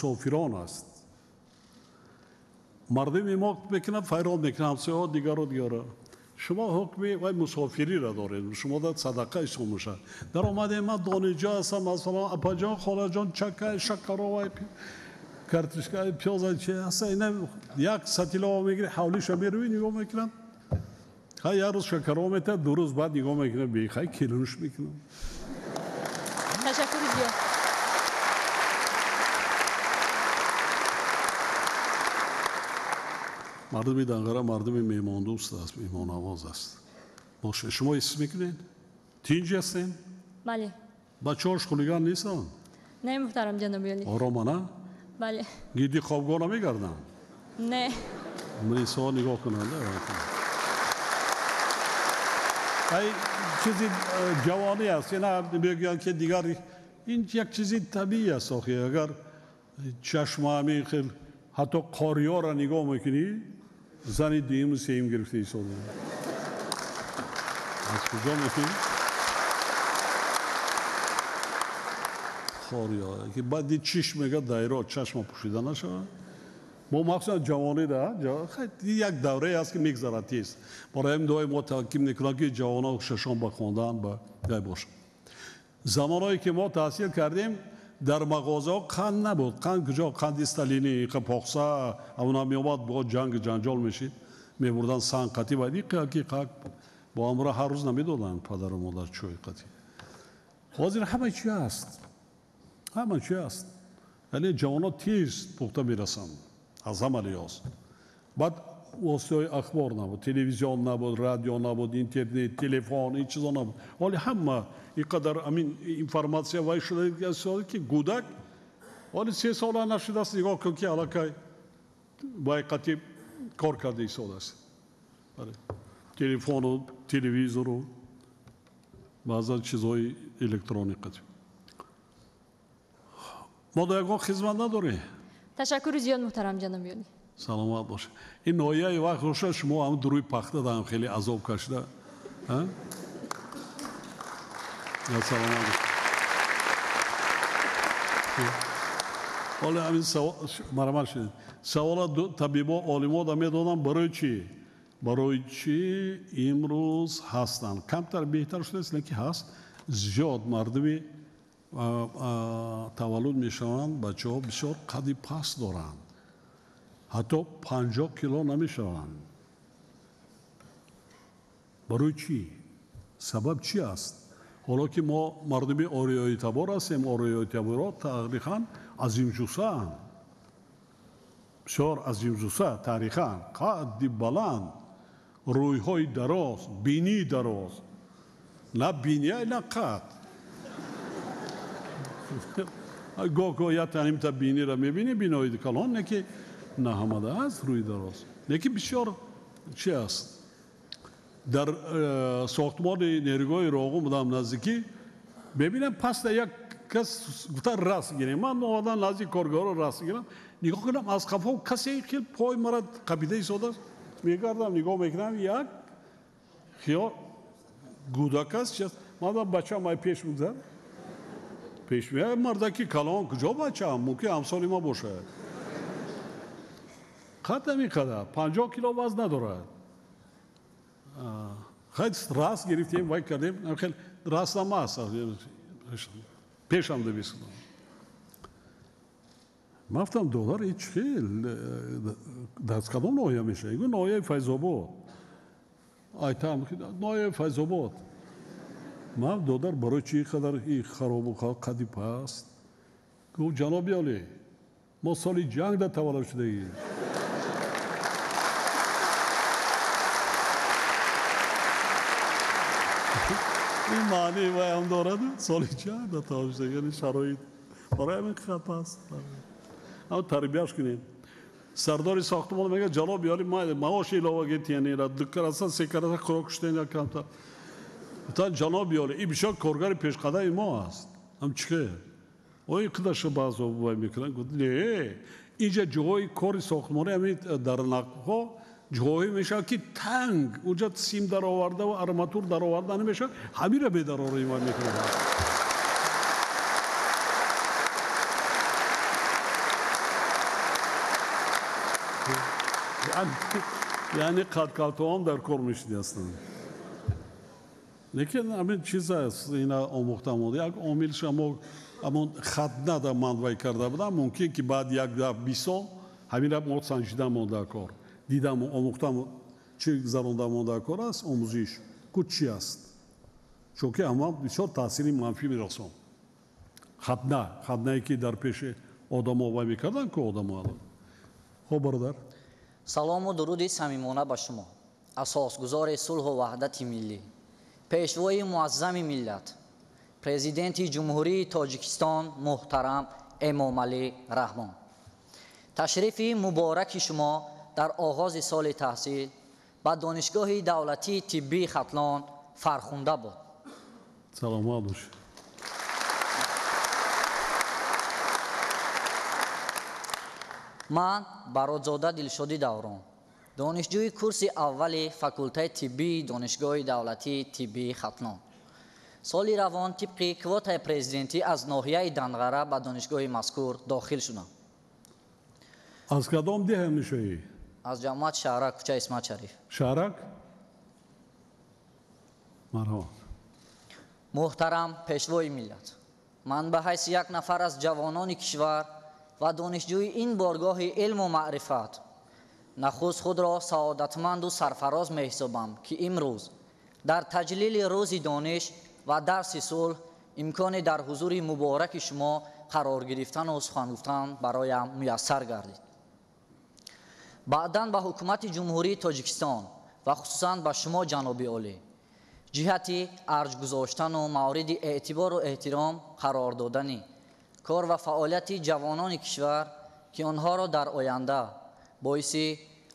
مسافران است. مردم ما بکنن فیران میکنن همسایه ها دیگرو شما حکمی و مسافری را دارید شما داد صدقه ایشون میشه در آمده من دانجا هستم مثلا اپا جان خاله جان چکه شکر و کارتشکای پیاز چه اصلا اینا یک ستیلا میگیره حولیش میروی نگاه میکنن ها یه روز شکر میته دو روز بعد نگاه میکنه بیخای کیلوش میکنم. تشکر زیاد. مردمی دنگره مردمی میمان دوست است میمان آواز است. باشه شما اسم میکنین؟ تینجی هستین؟ بله. بچه هاش خلیگان نیستن؟ نه محترم جناب عالی. آراما نه؟ بله. گیدی خوابگاه نمیگردن؟ نه. من سوال نگاه کنند. ای چیزی جوانی است نه میگن که دیگر این یک چیزی طبیعی است آخه اگر چشم همی خیلی حتی قاریا را نگاه میکنی زنی دیم و سیم گرفته ایستاده از کجا میکنی؟ قاریا که بعد چشم میگه دایره چشم پوشیده نشود ما مخصوصا جوانی ده یک دوره است که میگذره تیز برای این دوای ما تحکیم نکنه که جوانا ششان بخوندن با گای باشه زمانهایی که ما تحصیل کردیم در مغازه ها قند نبود قند کجا قند استالینی پاخسا اونا می اومد با جنگ جنجال میشید میبردن سنگ قطی و دیگه با امرا هر روز نمیدادن پدر و مادر چوی قطی حاضر همه چی هست همه چی هست یعنی جوانا تیز پخته میرسن از همه لیاز بعد واسطه اخبار نبود تلویزیون نبود رادیو نبود اینترنت تلفن این چیزا نبود ولی همه اینقدر امین اینفورماسیون وای شده که گودک ولی 3 سال نشده است نگاه کن که علاقه با قطعی کار کرده ایستاده است تلفن و تلویزیون و بعضی چیزهای الکترونیکی ما دیگه خدمت نداریم. تشکر زیاد محترم جناب عالی. سلامت باشه. این نویه وقت روشه شما هم دروی پخته دارم خیلی عذاب کشیده. ها؟ یا سلامت باشه. حالا همین مرمر شد. سوال طبیبا عالما دا میدادن برای چی امروز هستن کمتر بهتر شده است که هست زیاد مردمی تولد میشوند بچه ها بسیار قدی پست دارند حتی 50 کیلو نمیشوند برای چی؟ سبب چی است؟ حالا که ما مردمی آریایی تبار هستیم آریایی تبار تاریخاً عظیم جوسه بسیار عظیم جوسه تاریخاً قدی بلند روی های دراز بینی دراز نه بینی نه قد گاه یا تنیم تا بینی را میبینی بینایی کلان نه که نه همه است روی دراز نه که بسیار چی است در ساختمان نیروگاه راغو بودم نزدیکی ببینم پس یک کس گفته راست گیرم من آدم نزدیک کارگاه را راست گیرم نگاه کنم از خفا کسی که پای مرا قبیده ایستاده است میگردم نگاه میکنم یک خیال گودک است من بچه مای پیش بگذار پیش میاد مردکی کلان کجا بچه هم ممکن همسالی ما باشه قد نمیقدر 50 کیلو وزن ندارد خیلی راست گرفتیم وای کردیم خیلی راست هم هست پیش هم دویست من گفتم دولار هیچ خیلی دست کدام نایه میشه اینگو نایه فیضاباد آیتم نایه فیضاباد من دولار برای چی قدر این خراب و قدی پست گفت جنابی علی ما سالی جنگ در تولد شده ایم این معنی وای هم دارد سالی جنگ در تولد شده یعنی شرایط برای همین خط است اما تربیهش کنید سرداری ساختمان میگه جنابی علی معاش علاوه گیت یعنی را دکتر اصلا سکرده خوراکشتین یا کمتر تا جنابی علی این بسیار کارگر پیش قدم ما است هم چیه اوی قدرش باز وای میکنن گفت نه اینجا جای کار ساختمانی همین در نقها جایی میشه که تنگ اونجا سیم در آورده و ارماتور در آورده نمیشه همین را به در آوری وای میکنن یعنی قد کاتوان در کار میشدی اصلا لیکن همین چیز است اینا آموختم یک عامل شما همون خط نده منوی کرده بودم ممکن که بعد یک ده 20 سال همین را ما سنجیدم مونده کار دیدم آموختم چه گذرانده مونده کار است آموزش که چی است چون که اما بسیار تاثیر منفی میرسون خط نه که در پیش آدم ها میکردن که آدم ها خب برادر سلام و درود صمیمانه به شما اساسگزار صلح و وحدت ملی پیشوای معظم ملت پرزیدنت جمهوری تاجیکستان محترم امامعلی رحمان تشریف مبارک شما در آغاز سال تحصیل به دانشگاه دولتی طبی ختلان فرخنده بود سلامت باش من برادزاده دلشادی دوران دانشجوی کورس اول فاکولته طبی دانشگاه دولتی طبی ختلان سال روان طبق کوتای پرزیدنتی از ناحیه دنغره به دانشگاه مذکور داخل شدم از کدام ده میشوی از جامعه شهرک کوچه اسمت شریف شهرک مرحبا محترم پیشوای ملت من به حیث یک نفر از جوانان کشور و دانشجوی این بارگاه علم و معرفت نخست خود را سعادتمند و سرفراز می حسابم که امروز در تجلیل روز دانش و درس صلح امکان در حضور مبارک شما قرار گرفتن و سخن گفتن برایم میسر گردید بعداً به حکومت جمهوری تاجیکستان و خصوصاً به شما جناب عالی جهت ارج گذاشتن و مورد اعتبار و احترام قرار دادن کار و فعالیت جوانان کشور که آنها را در آینده باعث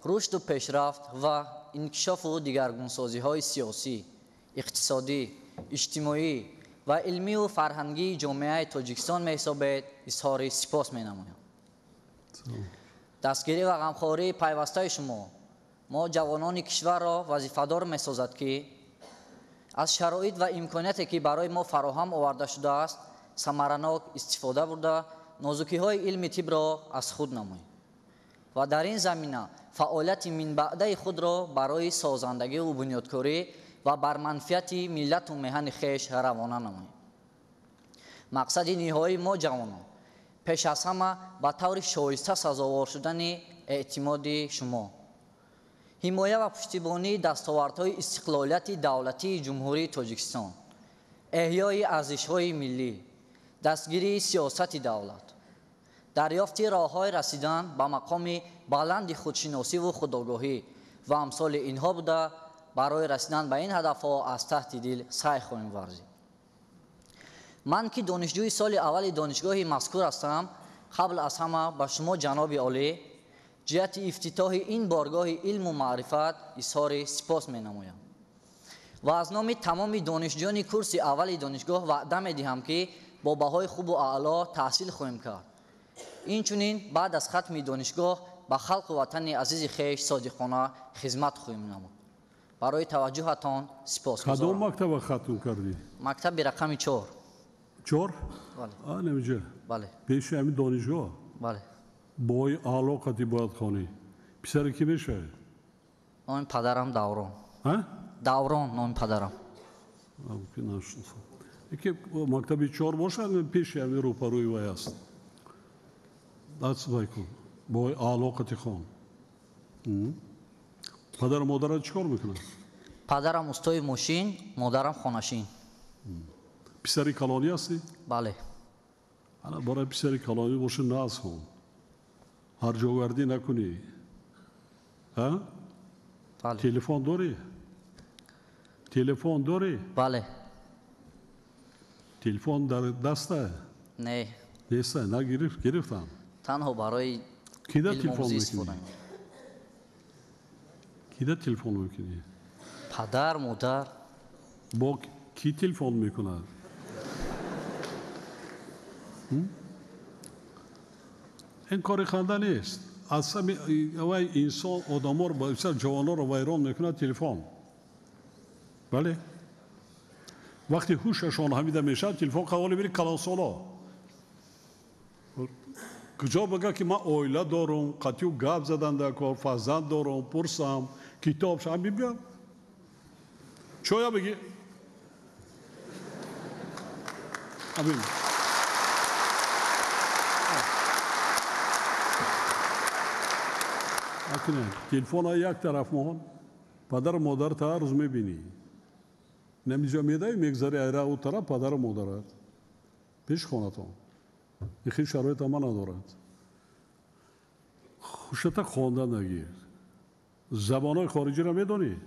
رشد و پیشرفت و انکشاف و دیگرگونسازی های سیاسی، اقتصادی، اجتماعی و علمی و فرهنگی جامعه تاجیکستان می حسابد اظهار سپاس می نمایم. دستگیری و غمخواری پیوسته شما ما جوانان کشور را وظیفه‌دار می سازد که از شرایط و امکاناتی که برای ما فراهم آورده شده است ثمرناک استفاده برده نازکی‌های علم طب را از خود نماییم و در این زمینه فعالیت من بعده خود را برای سازندگی و بنیادکاری و بر منفعت ملت و میهن خویش روانه نماییم. مقصد نهایی ما جوانان پیش از همه به طور شایسته سزاوار شدن اعتماد شما حمایه و پشتیبانی دستاوردهای استقلالیت دولتی جمهوری تاجیکستان احیای ارزش‌های ملی دستگیری سیاست دولت دریافت راه‌های رسیدن به مقام بلند خودشناسی و خودآگاهی و امثال اینها بوده برای رسیدن به این هدف‌ها از تحت دل سعی خواهیم ورزید. من که دانشجوی سال اول دانشگاه مذکور هستم قبل از همه به شما جناب عالی جهت افتتاح این بارگاه علم و معرفت اظهار سپاس می‌نمایم و از نام تمام دانشجویان کورس اول دانشگاه وعده می‌دهم که با بهای خوب و اعلا تحصیل خواهیم کرد. اینچنین بعد از ختم دانشگاه به خلق وطن عزیز خویش صادقانه خدمت خواهیم نمود. برای توجهتان سپاسگزارم. کدام مکتب ختم کردی؟ مکتب رقم 4. 4 بله. نمیشه بله. پیش همین دانشگاه بله. بای اعلا قطعی باید خوانی پسر کی میشه؟ نام پدرم دوران. ها؟ دوران نام پدرم. که نشناسم. یکی مکتب 4 باشه پیش همین روپروی وای است. دست بای کن. بای اعلا قطعی خوان. پدر و مادرت چیکار میکنن؟ پدرم استای ماشین، مادرم خانشین. پسری کلانی هستی؟ بله. حالا برای پسری کلانی باشه ناز کن. هر جاوردی نکنی. ها؟ بله. تلفن داری؟ تلفن داری؟ بله. تلفن در دسته؟ نه. دسته نه گرفتم. تنها برای کیدا علم تلفن آموزی استفاده میکنی؟ کیدا تلفن میکنی؟ پدر مادر. با کی تلفن میکنه؟ این کار خنده نیست. اصلا انسان آدم رو بسیار جوان رو ویران میکنه تلفن. بله؟ وقتی هوششان همیده میشه تلفن قوالی بری کلانسالا کجا بگه که من اویلا دارم قطیو گاب زدن در کار فازان دارم پرسام کتاب شام بیبیم چویا بگی امین اکنون تلفن ها یک طرف مون پدر مادر تا روز میبینی نمیجا میدهی میگذاری ایره او طرف پدر مادرت پیش خونتون این شرایط ما ندارد خوشتا خواندن نگیر زبانهای خارجی را میدونی؟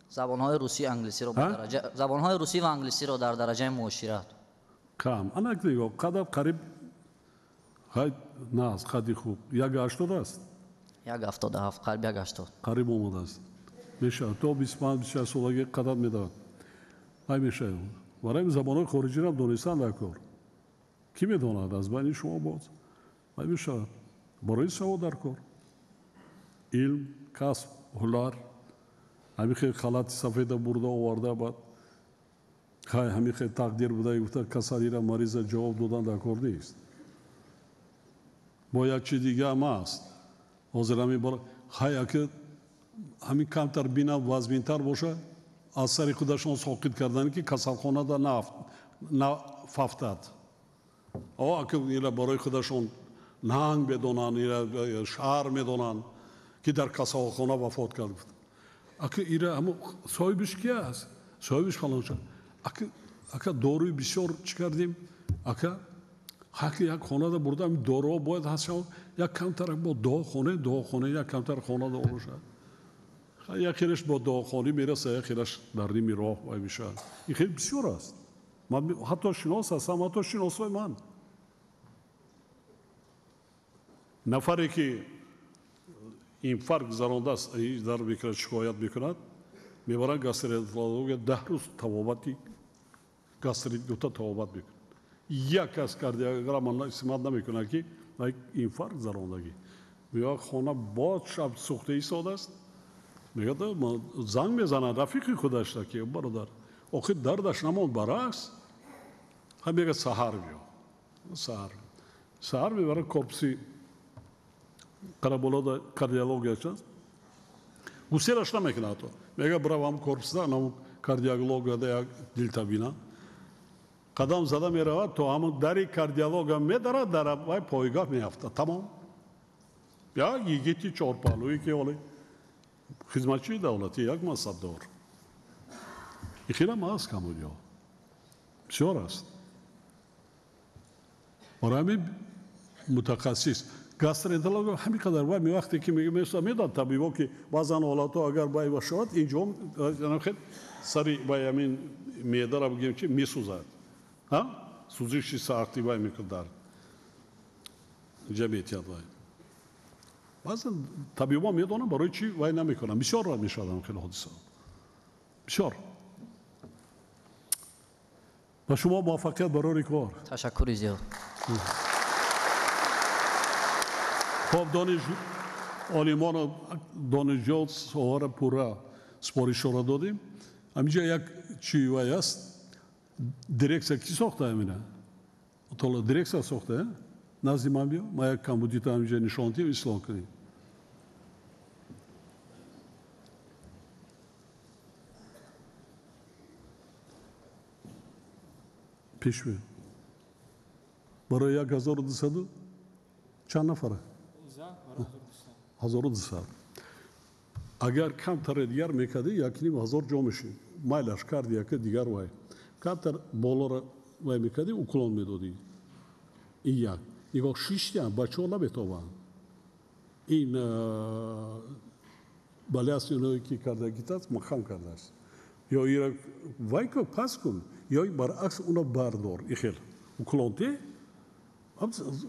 زبانهای روسی انگلیسی رو زبانهای روسی و انگلیسی رو در درجه معاشرت کم انک نگاه قدر قریب های ناز قدی خوب یک 80 است 177 قریب 180 قریب اومده است میشه تو 25 26 سالگی قدر میداد های میشه برای زبانهای خارجی را دونستن نکن کی میداند از بین شما باز های میشه برای سواد در کار علم کسب هنر همین خیلی خلات سفید برده آورده بعد های همین خیلی تقدیر بوده گفته کسانی را مریض جواب دادن در کار نیست با یک چیز دیگه هم هست حاضر همین برای های که همین کمتر بینا وزمینتر باشه از سری خودشان ساقط کردن که کسالخانه دا نففتد که اینا برای خودشون نهنگ بدونن اینا شهر میدونن که در کسالخانه وفات کرد اگه اینا همون صاحبش کی است صاحبش فلان شد اگه داروی بسیار چی کردیم اگه حق یک خانه دا بردم دارو باید هست یک کمتر با دو خانه یک کمتر خانه دا باشه یکیش با داخلی میرسه یکیش در نیمی راه وای میشه این خیلی بسیار است من حتی شناس هستم حتی شناسای من نفری که این فرق زرانده است در میکرد شکایت میکند میبرن گاسترولوگ 10 روز توابتی گاستریت دوتا توابت میکند یک از کاردیوگرام من استعمال نمیکنه که این فرق زراندگی میگه خانه باز شب سوخته ایستاده است میگه زنگ میزنن رفیقی خودش تا که برادر آخه دردش نماند برعکس هم میگه سحر بیا سحر میبره کورپسی قرابولا کاردیولوژیش است گوشتش نمیکنه تو میگه برام کورپس نه کاردیولوژی ده دلتابینا قدم زده میره تو همون دری کاردیولوژی میداره در وای پایگاه میافته تمام یا یگیتی چهارپالویی که ولی خدمتچی دولتی یک منصبدار این خیلی هم هست کمونیا بسیار است برای همین متخصص گاسترنترولوژ همین قدر وای وقتی که میگه میداد طبیبا که بعضا حالاتو اگر باید باشد اینجا خیلی سری باید همین معده را بگیم که میسوزد سوزشی سختی باید میکرد در جمعیت وای بعضا طبیبا میدونن برای چی وای نمیکنن بسیار را میشدن خیلی حادثه بسیار و شما موفقیت برای کار تشکر زیاد خب آلیمان دانشجو سوار پورا سپارش را دادیم همینجا یک چیوی است دیرکسیا کی ساخته همینه اطلاع دیرکسیا ساخته نزدی من بیا ما یک کمبودیت همینجا نشانتی و اصلاح کنیم پیش بیم برای 1200 چند نفره 1200 اگر کمتر دیگر میکردی یک نیم هزار جا میشی مایلش کردی که دیگر وای کمتر بالا را وای میکردی اکلان میدادی این یک نگاه شیشتی هم بچه ها نمیتابن این بالیاسیونایی که کرده گیتاست مخم کرده است یا این وای که پس کن یا برعکس اونا بردار این خیلی اکلانتی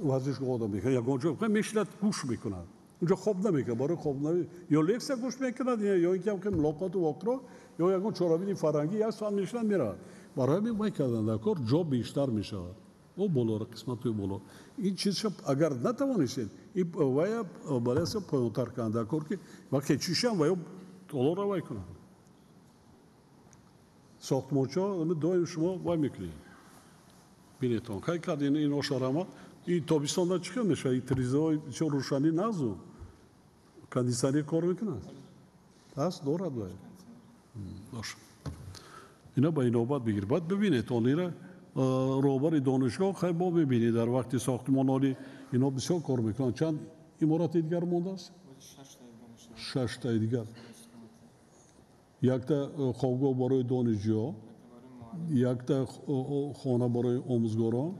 ورزشگاه آدم میکنه یا اونجا میشلت گوش میکنن اونجا خوب نمیکنه برای خوب نمیکنه یا لیکس گوش میکنن یا اینکه هم که ملاقات و واقعا یا یکون چرابین فرنگی یک سال میشلن میرن برای همین باید کردن در کار جا بیشتر میشه او بالا را قسمت توی بالا این چیز اگر نتوانیستین این وای بالاست پایانتر کردن در کار که وقتی چیشن وای طولا را وای کنن ساختمانچا دایم شما وای میکنید بینیتون خیلی کردین این آشارما این تابستان چیکار میشه؟ این تریزهای چه روشنی نازو کاندیسری کار میکنه؟ هست دارد باید باشه اینا با این نوبت بگیر باید ببینید اون را روبر دانشگاه خیلی با ببینید در وقت ساختمان هایی اینا بسیار کار میکنن چند امارات دیگر مونده است؟ 6 تا دیگر یک تا خوابگاه برای دانشجو یک تا خانه برای آموزگاران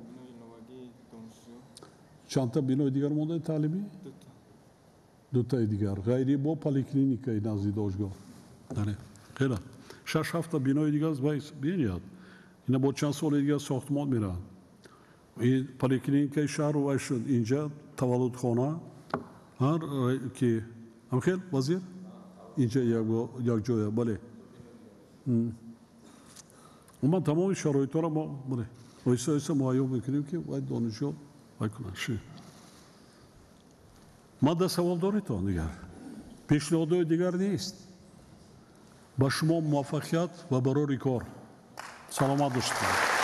چند تا بینای دیگر مونده تعلیمی؟ 2 تا دیگر غیری با پلیکلینیکای نزدیک دانشگاه خیلی 6-7 تا بینای دیگر است بیاید اینا با چند سال دیگر ساختمان میرن این پلیکلینیکای شهر و شد اینجا تولد خانه هر که هم خیلی وزیر اینجا یک جای بله ما تمام شرایط را ما بله ایسا معایب میکنیم که باید دانشجو بکنن ما ده سوال داریتان دیگر پیشنهادهای دیگر نیست با شما موفقیت و برای کار سلامت باشید